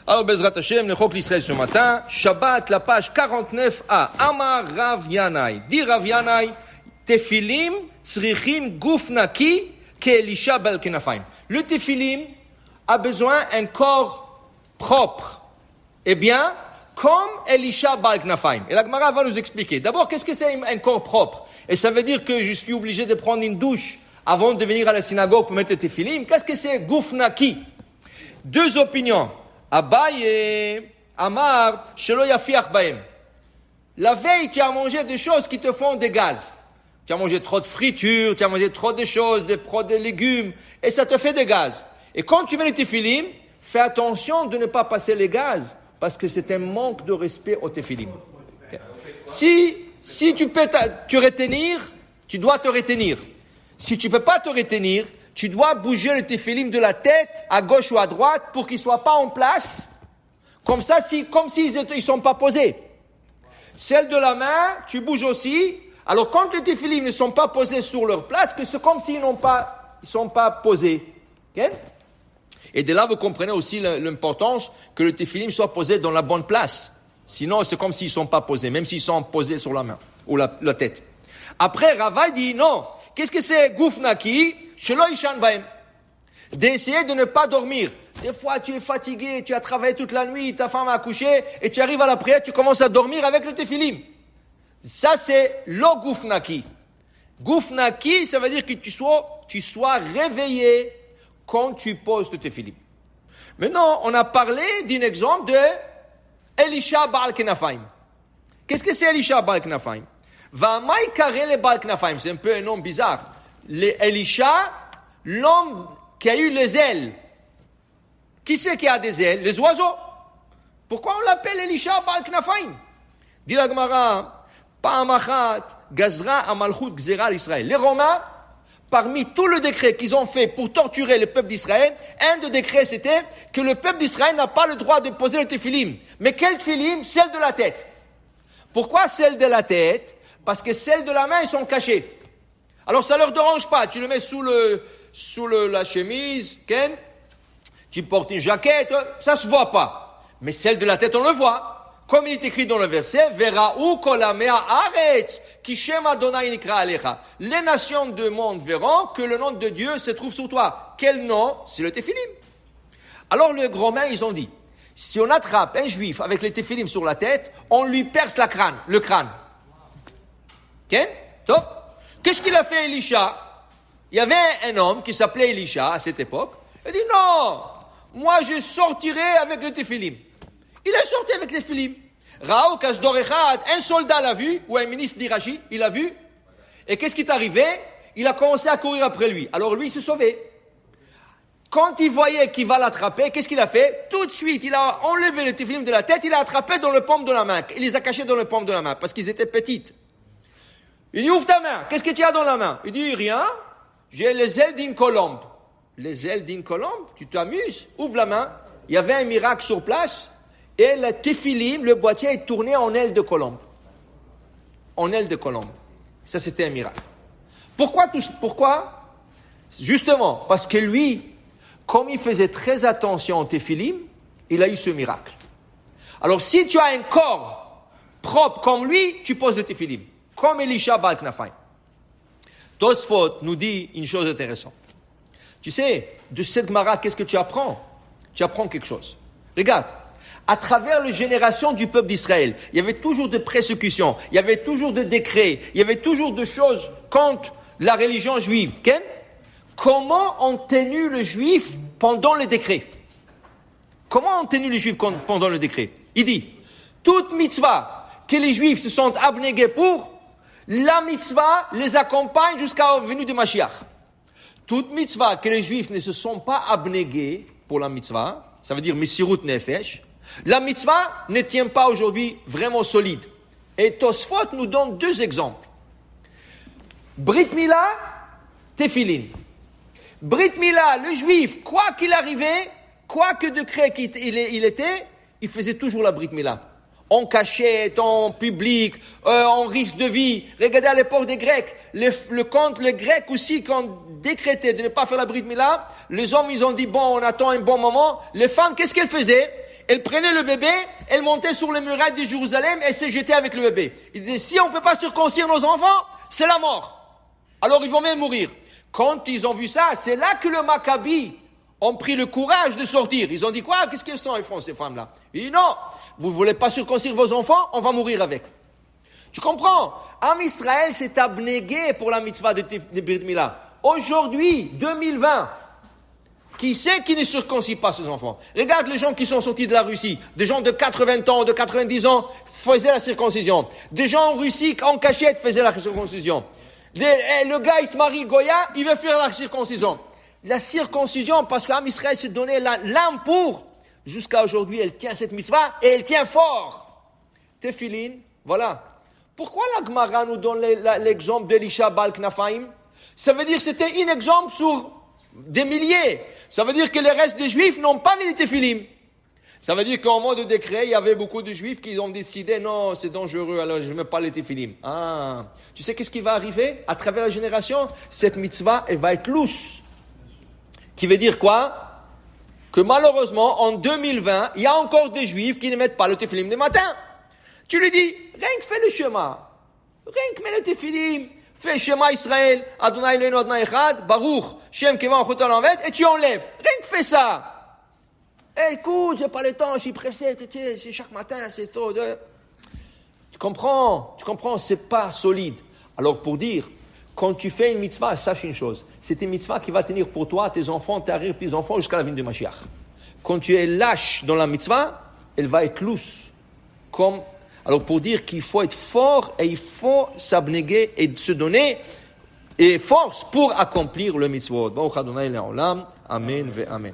Alors, Bezrat Hashem, le Chok l'Israël ce matin, Shabbat, la page 49a. Amar Rav Yanai. Dit Rav Yanai, Tefilim, Tzrichim, Guf Naki, Ke'elisha Bal Kenafaim. Le Tefilim a besoin d'un corps propre. Eh bien, comme Elisha Bal Kenafaim. Et la Gemara va nous expliquer. D'abord, qu'est-ce que c'est un corps propre? Et ça veut dire que je suis obligé de prendre une douche avant de venir à la synagogue pour mettre le Tefilim. Qu'est-ce que c'est Guf Naki? Deux opinions. Abaye, Amar, Shelo Yafiach Baem. La veille, tu as mangé des choses qui te font des gaz. Tu as mangé trop de friture, tu as mangé trop de choses, de légumes, et ça te fait des gaz. Et quand tu mets les téfilim, fais attention de ne pas passer les gaz, parce que c'est un manque de respect au téfilim. Okay. Si tu peux te retenir, tu dois te retenir. Si tu ne peux pas te retenir, tu dois bouger le téfilim de la tête à gauche ou à droite pour qu'ils ne soient pas en place, comme s'ils ne sont pas posés. Celle de la main, tu bouges aussi. Alors quand les téfilim ne sont pas posés sur leur place, que c'est comme s'ils ne sont pas posés. Okay? Et de là, vous comprenez aussi l'importance que le téfilim soit posé dans la bonne place. Sinon, c'est comme s'ils ne sont pas posés, même s'ils sont posés sur la main ou la tête. Après, Rava dit non. Qu'est-ce que c'est Guf Naki? Shelo Ishan Baem. D'essayer de ne pas dormir. Des fois, tu es fatigué, tu as travaillé toute la nuit, ta femme a accouché, et tu arrives à la prière, tu commences à dormir avec le téfilim. Ça, c'est le Guf Naki. Guf Naki, ça veut dire que tu sois réveillé quand tu poses le téfilim. Maintenant, on a parlé d'un exemple de Elisha Baal Kenafaim. Qu'est-ce que c'est Elisha Baal Kenafaim? Va'amai karele Baal Kenafaim. C'est un peu un nom bizarre. Elisha, l'homme qui a eu les ailes. Qui c'est qui a des ailes? Les oiseaux. Pourquoi on l'appelle Elisha Baal Kenafaim? Dit la Gemara, Pa'amachat gazra amalchut gzera l'Israël. Les Romains, parmi tout le décret qu'ils ont fait pour torturer le peuple d'Israël, un des décrets c'était que le peuple d'Israël n'a pas le droit de poser le téfilim. Mais quel téfilim? Celle de la tête. Pourquoi celle de la tête? Parce que celles de la main, ils sont cachées. Alors ça leur dérange pas. Tu le mets sous la chemise, Ken. Tu portes une jaquette, ça se voit pas. Mais celle de la tête, on le voit. Comme il est écrit dans le verset, Vera'u kol amei haaretz, ki shem Adonai nikra alecha. Les nations du monde verront que le nom de Dieu se trouve sur toi. Quel nom? C'est le téfilim. Alors les Romains, ils ont dit, si on attrape un juif avec le téfilim sur la tête, on lui perce le crâne. Ok? Top. Qu'est-ce qu'il a fait Elisha? Il y avait un homme qui s'appelait Elisha à cette époque. Il dit non, moi je sortirai avec le téfilim. Il est sorti avec le téfilim. Ra'ou kasdor echad, un soldat l'a vu, ou un ministre d'Irachi, il l'a vu. Et qu'est-ce qui est arrivé? Il a commencé à courir après lui. Alors lui, il s'est sauvé. Quand il voyait qu'il va l'attraper, qu'est-ce qu'il a fait? Tout de suite, il a enlevé le téfilim de la tête, il l'a attrapé dans le paume de la main. Il les a cachés dans le paume de la main, parce qu'ils étaient petites. Il dit, ouvre ta main. Qu'est-ce que tu as dans la main? Il dit, rien. J'ai les ailes d'une colombe. Les ailes d'une colombe? Tu t'amuses? Ouvre la main. Il y avait un miracle sur place. Et le téfilim, le boîtier est tourné en aile de colombe. En aile de colombe. Ça, c'était un miracle. Pourquoi? Justement, parce que lui, comme il faisait très attention au téfilim, il a eu ce miracle. Alors, si tu as un corps propre comme lui, tu poses le téfilim. Comme Elisha Baal Kenafaim. Tosfot nous dit une chose intéressante. Tu sais, de cette Gemara, qu'est-ce que tu apprends? Tu apprends quelque chose. Regarde, à travers les générations du peuple d'Israël, il y avait toujours de persécutions, il y avait toujours de décrets, il y avait toujours de choses contre la religion juive. Comment ont tenu le juif pendant les décrets? Comment ont tenu les juifs pendant le décret? Il dit, toute mitzvah que les juifs se sont abnégués pour, la mitzvah les accompagne jusqu'à la venue de Mashiach. Toute mitzvah que les juifs ne se sont pas abnégués pour la mitzvah, ça veut dire Messirut Nefesh, la mitzvah ne tient pas aujourd'hui vraiment solide. Et Tosfot nous donne deux exemples. Brit Mila, Tefillin. Brit Mila, le juif, quoi qu'il arrivait, quoi que décret il était, il faisait toujours la Brit Mila. En cachette, en public, en risque de vie. Regardez à l'époque des Grecs, les Grecs aussi, quand décrétaient de ne pas faire la Brit Mila, les hommes, ils ont dit, bon, on attend un bon moment. Les femmes, qu'est-ce qu'elles faisaient? elle prenait le bébé, elle montait sur les murailles de Jérusalem et se jetait avec le bébé. Il disait, si on ne peut pas circoncire nos enfants, c'est la mort. Alors ils vont même mourir. Quand ils ont vu ça, c'est là que le Maccabi ont pris le courage de sortir. Ils ont dit quoi? Qu'est-ce qu'ils font ces femmes-là? Ils disent non, vous ne voulez pas circoncire vos enfants, on va mourir avec. Tu comprends? Am Israël s'est abnégué pour la mitzvah de Brit Mila. Aujourd'hui, 2020, qui sait qui ne circoncise pas ses enfants? Regarde les gens qui sont sortis de la Russie. Des gens de 80 ans, de 90 ans faisaient la circoncision. Des gens en Russie, en cachette, faisaient la circoncision. Le gars, il te marie Goya, il veut faire la circoncision. La circoncision, parce qu'Am Israël s'est donné l'âme pour, jusqu'à aujourd'hui, elle tient cette mitzvah et elle tient fort. Tefillin, voilà. Pourquoi la Gemara nous donne l'exemple d'Elisha Baal Knafaim? Ça veut dire que c'était un exemple sur des milliers. Ça veut dire que les restes des Juifs n'ont pas mis les Tefillin. Ça veut dire qu'en mode de décret, il y avait beaucoup de Juifs qui ont décidé, non, c'est dangereux, alors je ne mets pas les Tefillin. Ah, tu sais qu'est-ce qui va arriver à travers la génération? Cette mitzvah, elle va être lousse. Qui veut dire quoi? Que malheureusement, en 2020, il y a encore des Juifs qui ne mettent pas le Tefillin le matin. Tu lui dis, rien que fais le Shema. Rien que mets le Tefillin. Fais Shema Israël, Adonai Eloheinu Adonai Echad, Baruch, Shem Kevan Chotan Lamed, et tu enlèves. Rien que fais ça. Écoute, j'ai pas le temps, je suis pressé, c'est chaque matin, c'est trop de... Tu comprends, c'est pas solide. Alors pour dire, quand tu fais une mitzvah, sache une chose, c'est une mitzvah qui va tenir pour toi, tes enfants, tes arrière-petits-enfants, jusqu'à la venue de Mashiach. Quand tu es lâche dans la mitzvah, elle va être lousse. Alors pour dire qu'il faut être fort et il faut s'abnéguer et se donner et force pour accomplir le mitzvot. Baruch Adonai Le'olam. Amen ve Amen.